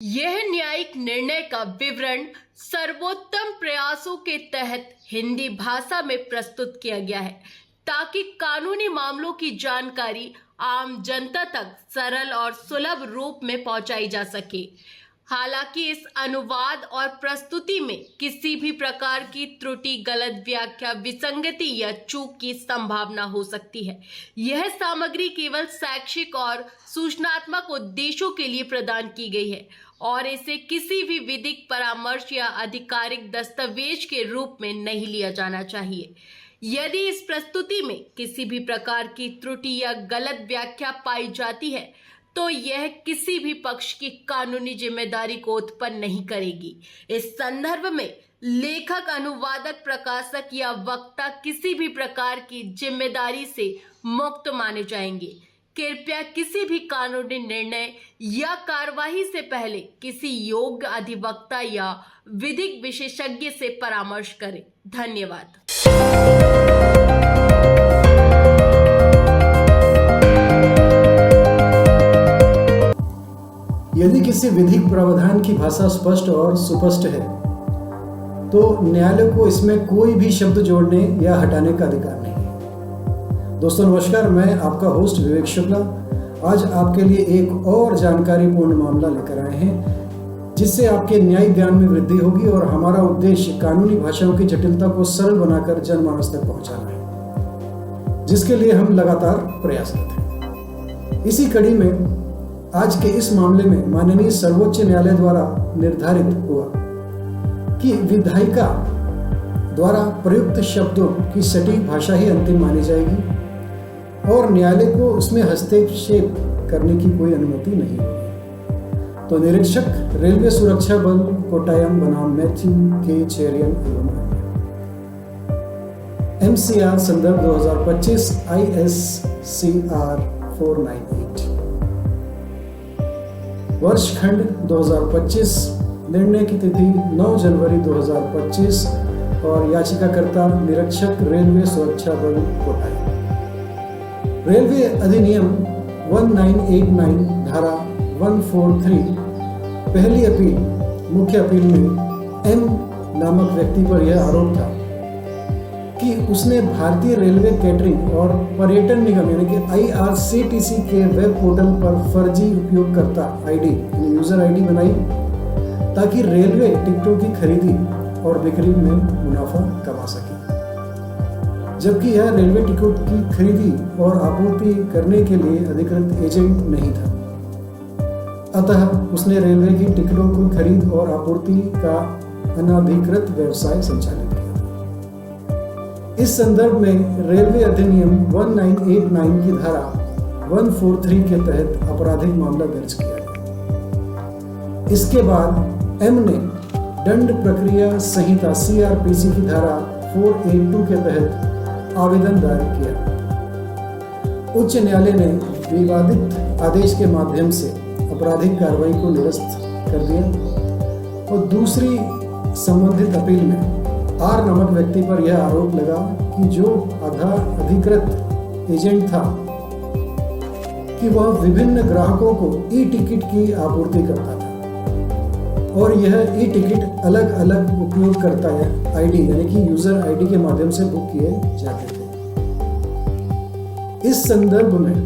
यह न्यायिक निर्णय का विवरण सर्वोत्तम प्रयासों के तहत हिंदी भाषा में प्रस्तुत किया गया है ताकि कानूनी मामलों की जानकारी आम जनता तक सरल और सुलभ रूप में पहुंचाई जा सके। हालांकि इस अनुवाद और प्रस्तुति में किसी भी प्रकार की त्रुटि, गलत व्याख्या, विसंगति या चूक की संभावना हो सकती है। यह सामग्री केवल शैक्षिक और सूचनात्मक उद्देश्यों के लिए प्रदान की गई है और इसे किसी भी विधिक परामर्श या आधिकारिक दस्तावेज के रूप में नहीं लिया जाना चाहिए। यदि इस प्रस्तुति में किसी भी प्रकार की त्रुटि या गलत व्याख्या पाई जाती है तो यह किसी भी पक्ष की कानूनी जिम्मेदारी को उत्पन्न नहीं करेगी। इस संदर्भ में लेखक, अनुवादक, प्रकाशक या वक्ता किसी भी प्रकार की जिम्मेदारी से मुक्त माने जाएंगे। कृपया किसी भी कानूनी निर्णय या कार्यवाही से पहले किसी योग्य अधिवक्ता या विधिक विशेषज्ञ से परामर्श करें। धन्यवाद। यदि किसी विधिक प्रावधान की भाषा स्पष्ट और सुस्पष्ट है तो न्यायालय को इसमें कोई भी शब्द जोड़ने या हटाने का अधिकार नहीं है। दोस्तों नमस्कार, मैं आपका होस्ट विवेक शुक्ला आज आपके लिए एक और जानकारीपूर्ण मामला लेकर आए हैं जिससे आपके न्यायिक ज्ञान में वृद्धि होगी और हमारा उद्देश्य कानूनी भाषाओं की जटिलता को सरल बनाकर जनमानस तक पहुंचाना है, जिसके लिए हम लगातार प्रयासरत हैं। इसी कड़ी में आज के इस मामले में माननीय सर्वोच्च न्यायालय द्वारा निर्धारित हुआ कि विधायिका द्वारा प्रयुक्त शब्दों की सटीक भाषा ही अंतिम मानी जाएगी और न्यायालय को उसमें हस्तक्षेप करने की कोई अनुमति नहीं होगी। तो निरीक्षक रेलवे सुरक्षा बल कोट्टायम बनाम मैथ्यू के चेरियन एवं MCR संदर्भ 2025 ISCR 498 वर्ष खंड 2025, निर्णय की तिथि 9 जनवरी 2025 और याचिकाकर्ता निरीक्षक रेलवे सुरक्षा बल कोट्टायम। रेलवे अधिनियम 1989 धारा 143 पहली अपील मुख्य अपील में एम नामक व्यक्ति पर यह आरोप था कि उसने भारतीय रेलवे कैटरिंग और पर्यटन निगम यानी कि IRCTC के वेब पोर्टल पर फर्जी उपयोगकर्ता आईडी यानी यूजर आईडी बनाई ताकि रेलवे टिकटों की खरीदी और बिक्री में मुनाफा कमा सके, जबकि यह रेलवे टिकट की खरीदी और आपूर्ति करने के लिए अधिकृत एजेंट नहीं था। अतः उसने रेलवे की टिकटों की खरीद और आपूर्ति का अनधिकृत व्यवसाय संचालित किया। इस संदर्भ में रेलवे अधिनियम 1989 की धारा 143 के तहत आपराधिक मामला दर्ज किया गया। इसके बाद एम ने दंड प्रक्रिया संहिता CRPC की धारा 482 के तहत आवेदन दायर किया। उच्च न्यायालय ने विवादित आदेश के माध्यम से आपराधिक कार्रवाई को निरस्त कर दिया और दूसरी संबंधित अपील में आर नामक व्यक्ति पर यह आरोप लगा कि जो अधिकृत एजेंट था कि वह विभिन्न ग्राहकों को ई-टिकट की आपूर्ति करता था और यह ई-टिकट अलग अलग उपयोगकर्ता आईडी यानी कि यूजर आईडी के माध्यम से बुक किए जाते थे। इस संदर्भ में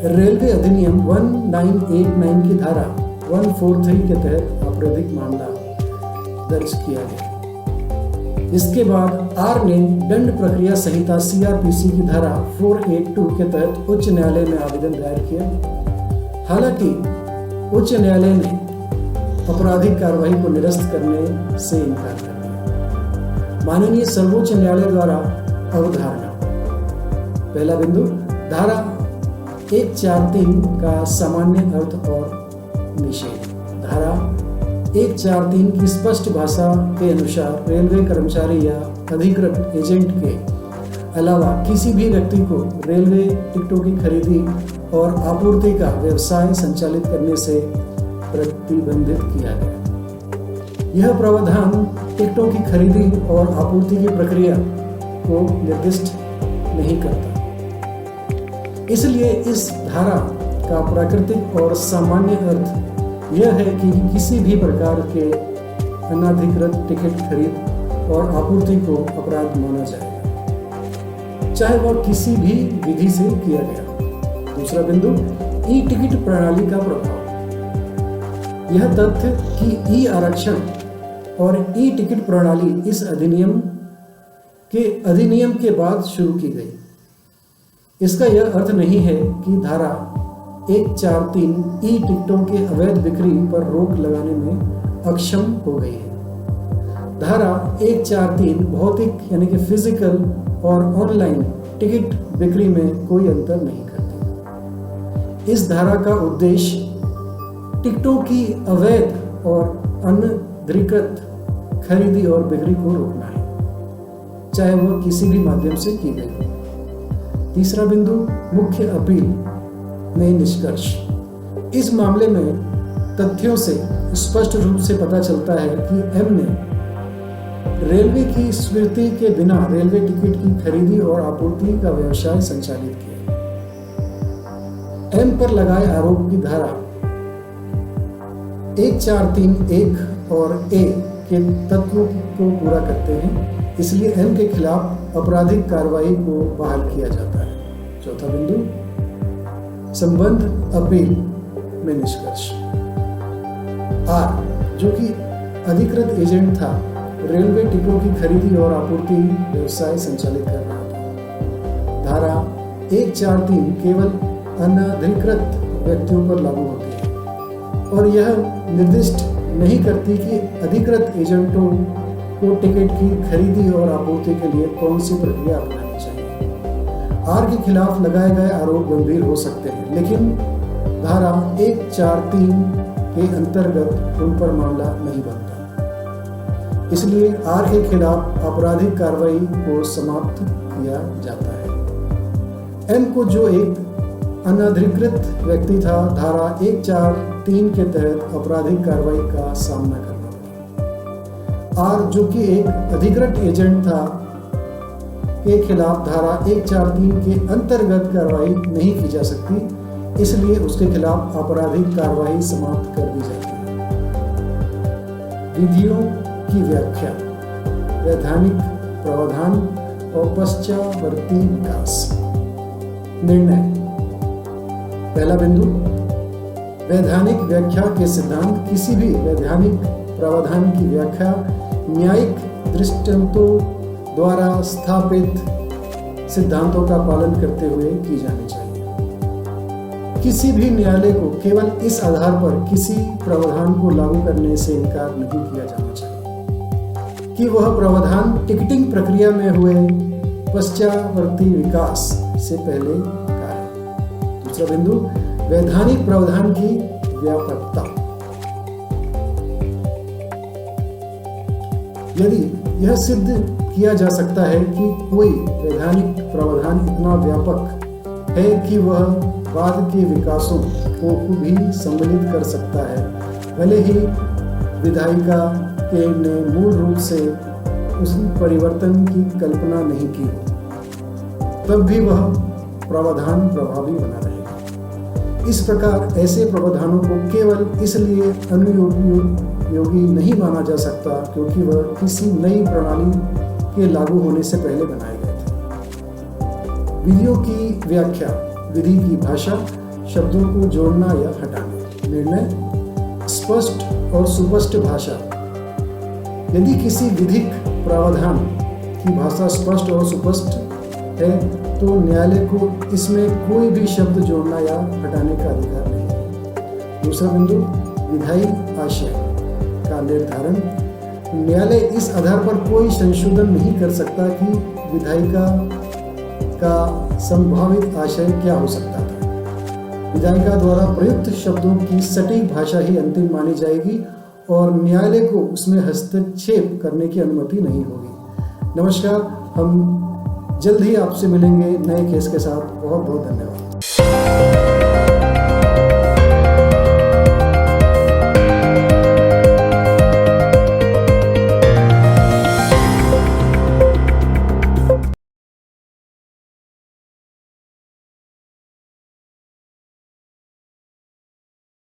रेलवे अधिनियम 1989 की धारा 143 के तहत आपराधिक मामला दर्ज किया गया। इसके बाद आर ने दंड प्रक्रिया संहिता CRPC की धारा 482 के तहत उच्च न्यायालय में आवेदन दायर किया। हालांकि उच्च न्यायालय ने आपराधिक कार्रवाई को निरस्त करने से इनकार कर दिया। माननीय सर्वोच्च न्यायालय द्वारा अवधारणा पहला बिंदु, धारा 143 का सामान्य अर्थ और निषेध। धारा 143 की स्पष्ट भाषा के अनुसार रेलवे कर्मचारी या अधिकृत एजेंट के अलावा किसी भी व्यक्ति को रेलवे टिकटों की खरीदी और आपूर्ति का व्यवसाय संचालित करने से प्रतिबंधित किया गया। यह प्रावधान टिकटों की खरीदी और आपूर्ति की प्रक्रिया को निर्दिष्ट नहीं करता। इसलिए इस धारा का प्राकृतिक और सामान्य अर्थ यह है कि किसी भी प्रकार के अनाधिकृत टिकट खरीद और आपूर्ति को अपराध माना जाएगा, चाहे वह किसी भी विधि से किया गया। दूसरा बिंदु, ई टिकट प्रणाली का प्रभाव। यह तथ्य कि ई आरक्षण और ई टिकट प्रणाली इस अधिनियम के बाद शुरू की गई, इसका यह अर्थ नहीं है कि धारा 143 ई टिकटों के अवैध बिक्री पर रोक लगाने में अक्षम हो गई है। धारा 143 भौतिक यानी कि फिजिकल और ऑनलाइन टिकट बिक्री में कोई अंतर नहीं करती। इस धारा का उद्देश्य टिकटों की अवैध और अनधिकृत खरीदी और बिक्री को रोकना है, चाहे वह किसी भी माध्यम से की गई हो। तीसरा बिंदु, मुख्य अपील में निष्कर्ष। इस मामले में तथ्यों से स्पष्ट रूप से पता चलता है कि एम ने रेलवे की स्वीकृति के बिना रेलवे टिकट की खरीदी और आपूर्ति का व्यवसाय संचालित किया। एम पर लगाए आरोप की धारा 1431 और ए के तत्वों को पूरा करते हैं, इसलिए एम के खिलाफ आपराधिक कार्रवाई को बहाल किया जाता है। चौथा बिंदु, संबंध अपील में निष्कर्ष। आर, जो कि अधिकृत एजेंट था, रेलवे टिकटों की खरीदी और आपूर्ति व्यवसाय संचालित कर रहा था। धारा 143 केवल अनधिकृत व्यक्तियों पर लागू होती है और यह निर्दिष्ट नहीं करती कि अधिकृत एजेंटों को टिकट की खरीदी और आपूर्ति के लिए कौन सी प्रक्रिया अपनानी चाहिए। आर के खिलाफ लगाए गए आरोप गंभीर हो सकते हैं, लेकिन धारा 143 के अंतर्गत उन पर मामला नहीं बनता। इसलिए आर के खिलाफ आपराधिक कार्रवाई को समाप्त किया जाता है। एम को, जो एक अनधिकृत व्यक्ति था, धारा 143 के तहत आपराधिक कार्रवाई का सामना करना पड़ा। आर, जो कि एक अधिकृत एजेंट था, के खिलाफ धारा 143 के अंतर्गत कार्रवाई नहीं की जा सकती, इसलिए उसके खिलाफ आपराधिक कार्रवाई समाप्त कर दी जाती है। विधियों की व्याख्या, वैधानिक प्रावधान और पश्चावर्ती विकास। निर्णय। पहला बिंदु, वैधानिक व्याख्या के सिद्धांत किसी भी वैधानिक प्रावधान की व्याख्या न्यायिक दृष्टांतों द्वारा स्थापित सिद्धांतों का पालन करते हुए की जानी चाहिए। किसी भी न्यायालय को केवल इस आधार पर किसी प्रावधान को लागू करने से इनकार नहीं किया जाना चाहिए कि वह प्रावधान टिकटिंग प्रक्रिया में हुए पश्चावर्ती विकास से पहले का है। दूसरा बिंदु, वैधानिक प्रावधान की व्यापकता। यदि यह सिद्ध किया जा सकता है कि कोई वैधानिक प्रावधान इतना व्यापक है कि वह बाद के विकासों को भी सम्मिलित कर सकता है, भले ही विधायिका के ने मूल रूप से उस परिवर्तन की कल्पना नहीं की हो, तब भी वह प्रावधान प्रभावी बना रहेगा। इस प्रकार ऐसे प्रावधानों को केवल इसलिए अनुयोगी नहीं माना जा सकता क्योंकि वह किसी नई प्रणाली के लागू होने से पहले बनाए गए थे। विधियों की व्याख्या, विधि की भाषा, शब्दों को जोड़ना या हटाना। निर्णय। स्पष्ट और सुस्पष्ट भाषा। यदि किसी विधिक प्रावधान की भाषा स्पष्ट और सुस्पष्ट है तो न्यायालय को इसमें कोई भी शब्द जोड़ना या हटाने का अधिकार नहीं है। दूसरा बिंदु, विधायी आशय का निर्धारण। न्यायालय इस आधार पर कोई संशोधन नहीं कर सकता कि विधायिका का संभावित आशय क्या हो सकता था। विधायिका द्वारा प्रयुक्त शब्दों की सटीक भाषा ही अंतिम मानी जाएगी और न्यायालय को उसमें हस्तक्षेप करने की अनुमति नहीं होगी। नमस्कार, हम जल्द ही आपसे मिलेंगे नए केस के साथ। बहुत बहुत धन्यवाद।